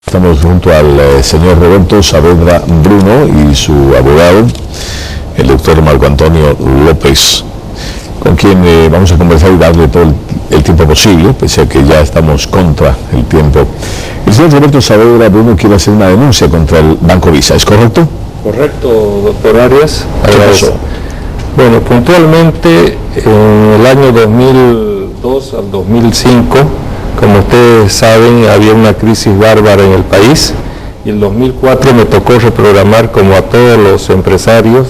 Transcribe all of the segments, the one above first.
Estamos junto al señor Roberto Saavedra Bruno y su abogado, el doctor Marco Antonio López, con quien vamos a conversar y darle todo el tiempo posible, pese a que ya estamos contra el tiempo. El señor Roberto Saavedra Bruno quiere hacer una denuncia contra el Banco Visa, ¿es correcto? Correcto, doctor Arias. ¿Qué pasó? Bueno, puntualmente en el año 2002 al 2005, como ustedes saben, había una crisis bárbara en el país y en 2004 me tocó reprogramar, como a todos los empresarios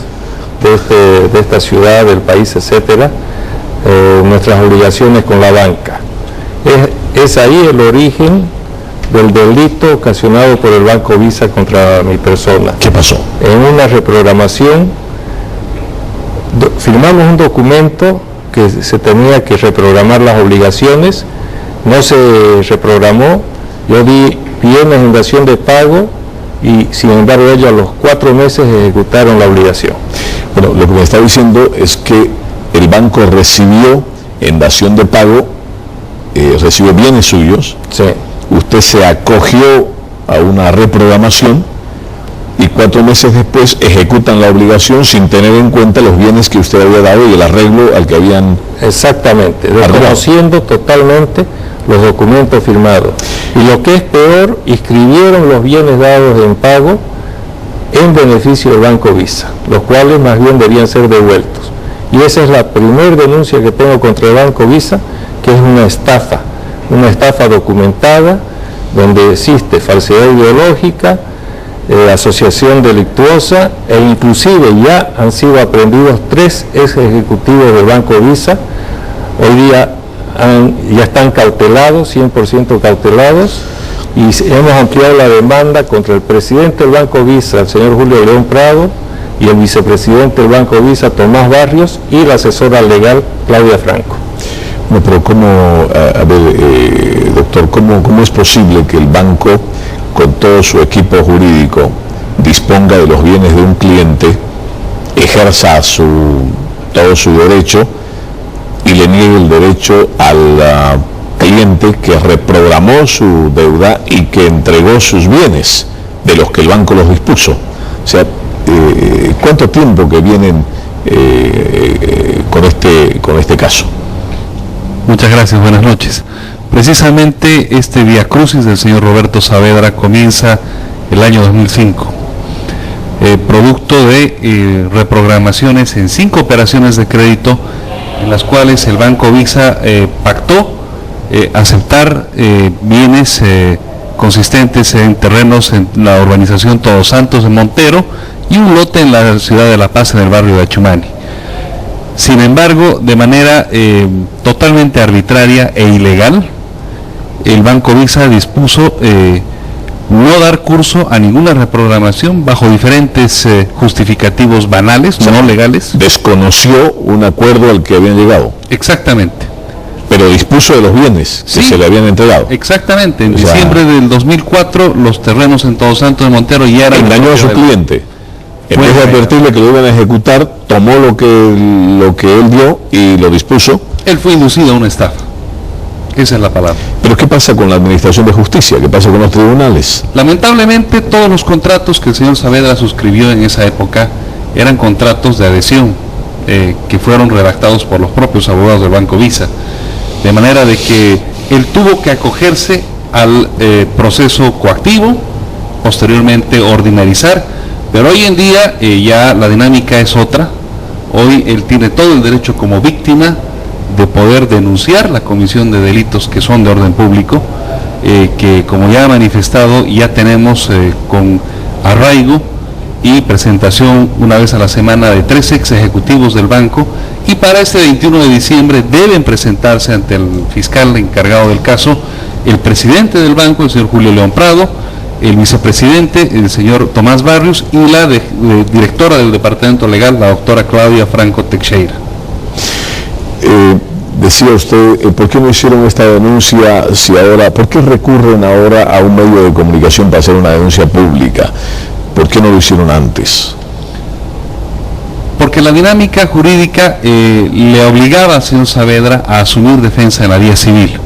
de esta ciudad, del país, etcétera, nuestras obligaciones con la banca. Es ahí el origen del delito ocasionado por el Banco Visa contra mi persona. ¿Qué pasó? En una reprogramación, firmamos un documento que se tenía que reprogramar las obligaciones. No se reprogramó, yo di bienes en dación de pago y sin embargo ellos a los 4 meses ejecutaron la obligación. Bueno, lo que me está diciendo es que el banco recibió en dación de pago, recibió bienes suyos, Sí. Usted se acogió a una reprogramación y 4 meses después ejecutan la obligación sin tener en cuenta los bienes que usted había dado y el arreglo al que habían... Exactamente, reconociendo totalmente los documentos firmados. Y lo que es peor, inscribieron los bienes dados en pago en beneficio del Banco Visa, los cuales más bien debían ser devueltos. Y esa es la primera denuncia que tengo contra el Banco Visa, que es una estafa documentada, donde existe falsedad ideológica, asociación delictuosa, e inclusive ya han sido aprehendidos 3 ex ejecutivos del Banco Visa. Hoy día ya están cautelados, 100% cautelados, y hemos ampliado la demanda contra el presidente del Banco Visa, el señor Julio León Prado, y el vicepresidente del Banco Visa, Tomás Barrios, y la asesora legal, Claudia Franco. No, pero doctor, ¿cómo es posible que el banco, con todo su equipo jurídico, disponga de los bienes de un cliente, ejerza todo su derecho y le niegue el derecho al cliente que reprogramó su deuda y que entregó sus bienes de los que el banco los dispuso? O sea, ¿cuánto tiempo que vienen con este caso? Muchas gracias, buenas noches. Precisamente este viacrucis del señor Roberto Saavedra comienza el año 2005, producto de reprogramaciones en 5 operaciones de crédito en las cuales el Banco Visa pactó aceptar bienes consistentes en terrenos en la urbanización Todos Santos de Montero y un lote en la ciudad de La Paz, en el barrio de Achumani. Sin embargo, de manera totalmente arbitraria e ilegal, el Banco Visa dispuso no dar curso a ninguna reprogramación bajo diferentes justificativos banales, no legales. Desconoció un acuerdo al que habían llegado. Exactamente. Pero dispuso de los bienes que se le habían entregado. Exactamente. En diciembre del 2004, los terrenos en Todos Santos de Montero ya eran... Engañó a su cliente. En vez de advertirle que lo iban a ejecutar, tomó lo que él dio y lo dispuso. Él fue inducido a una estafa. Esa es la palabra. Pero ¿qué pasa con la Administración de Justicia? ¿Qué pasa con los tribunales? Lamentablemente, todos los contratos que el señor Saavedra suscribió en esa época eran contratos de adhesión que fueron redactados por los propios abogados del Banco Visa. De manera de que él tuvo que acogerse al proceso coactivo, posteriormente ordinarizar. Pero hoy en día ya la dinámica es otra. Hoy él tiene todo el derecho como víctima de poder denunciar la comisión de delitos que son de orden público, que como ya ha manifestado, ya tenemos con arraigo y presentación una vez a la semana de 3 ex ejecutivos del banco, y para este 21 de diciembre deben presentarse ante el fiscal encargado del caso el presidente del banco, el señor Julio León Prado, el vicepresidente, el señor Tomás Barrios, y la directora del departamento legal, la doctora Claudia Franco Teixeira. Decía usted, ¿por qué no hicieron esta denuncia por qué recurren ahora a un medio de comunicación para hacer una denuncia pública? ¿Por qué no lo hicieron antes? Porque la dinámica jurídica le obligaba al señor Saavedra a asumir defensa en la vía civil.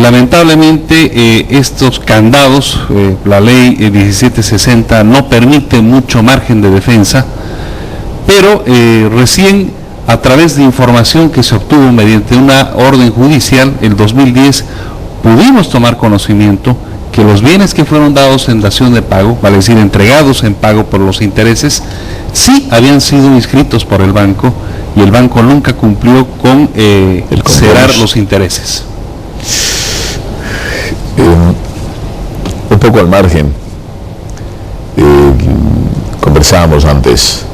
Lamentablemente estos candados, la ley 1760 no permite mucho margen de defensa, pero recién a través de información que se obtuvo mediante una orden judicial, el 2010, pudimos tomar conocimiento que los bienes que fueron dados en dación de pago, vale decir, entregados en pago por los intereses, sí habían sido inscritos por el banco, y el banco nunca cumplió con cerar los intereses. Un poco al margen, conversábamos antes.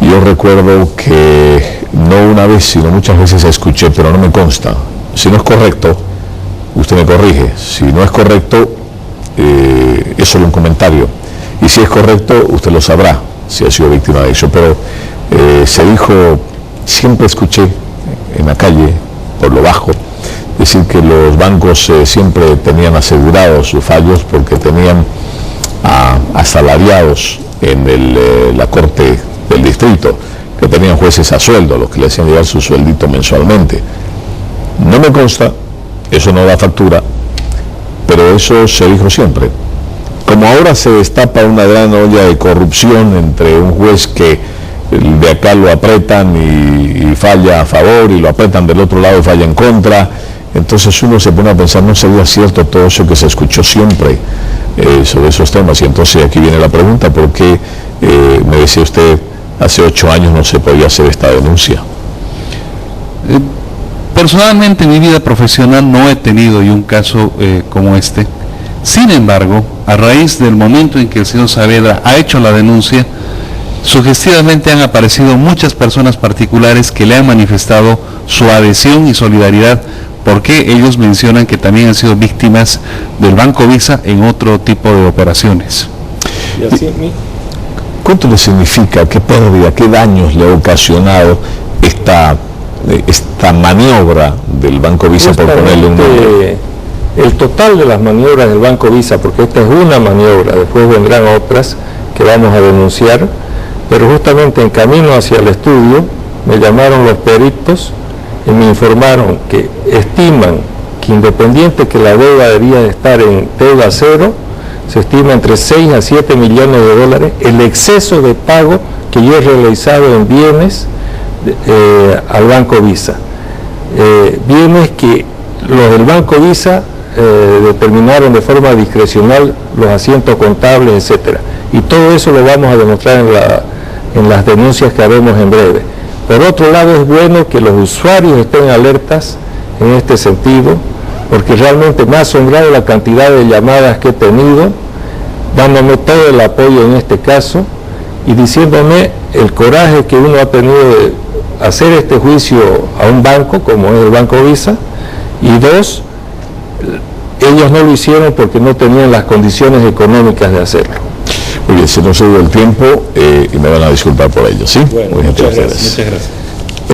Yo recuerdo que no una vez, sino muchas veces escuché, pero no me consta. Si no es correcto, usted me corrige. Si no es correcto, es solo un comentario. Y si es correcto, usted lo sabrá, si ha sido víctima de eso. Pero se dijo, siempre escuché en la calle, por lo bajo, decir que los bancos siempre tenían asegurados sus fallos porque tenían asalariados en la corte del distrito, que tenían jueces a sueldo, los que le hacían llevar su sueldito mensualmente. No me consta, eso no da factura, pero eso se dijo siempre. Como ahora se destapa una gran olla de corrupción entre un juez que de acá lo apretan y falla a favor, y lo apretan del otro lado y falla en contra, entonces uno se pone a pensar, ¿no sería cierto todo eso que se escuchó siempre sobre esos temas? Y entonces aquí viene la pregunta, ¿por qué me decía usted hace 8 años no se podía hacer esta denuncia? Personalmente en mi vida profesional no he tenido yo un caso como este. Sin embargo, a raíz del momento en que el señor Saavedra ha hecho la denuncia, sugestivamente han aparecido muchas personas particulares que le han manifestado su adhesión y solidaridad, porque ellos mencionan que también han sido víctimas del Banco Visa en otro tipo de operaciones. Y así, ¿cuánto le significa, qué pérdida, qué daños le ha ocasionado esta maniobra del Banco Visa, por ponerle un nombre? El total de las maniobras del Banco Visa, porque esta es una maniobra, después vendrán otras que vamos a denunciar, pero justamente en camino hacia el estudio me llamaron los peritos y me informaron que estiman que, independiente que la deuda debía de estar en deuda cero, se estima entre 6 a 7 millones de dólares el exceso de pago que yo he realizado en bienes al Banco Visa. Bienes que los del Banco Visa determinaron de forma discrecional los asientos contables, etcétera. Y todo eso lo vamos a demostrar en las denuncias que haremos en breve. Por otro lado, es bueno que los usuarios estén alertas en este sentido, porque realmente me ha asombrado la cantidad de llamadas que he tenido, dándome todo el apoyo en este caso y diciéndome el coraje que uno ha tenido de hacer este juicio a un banco como es el Banco Visa, y dos, ellos no lo hicieron porque no tenían las condiciones económicas de hacerlo. Muy bien, se nos ha ido el tiempo y me van a disculpar por ello, ¿sí? Bueno, muchas gracias.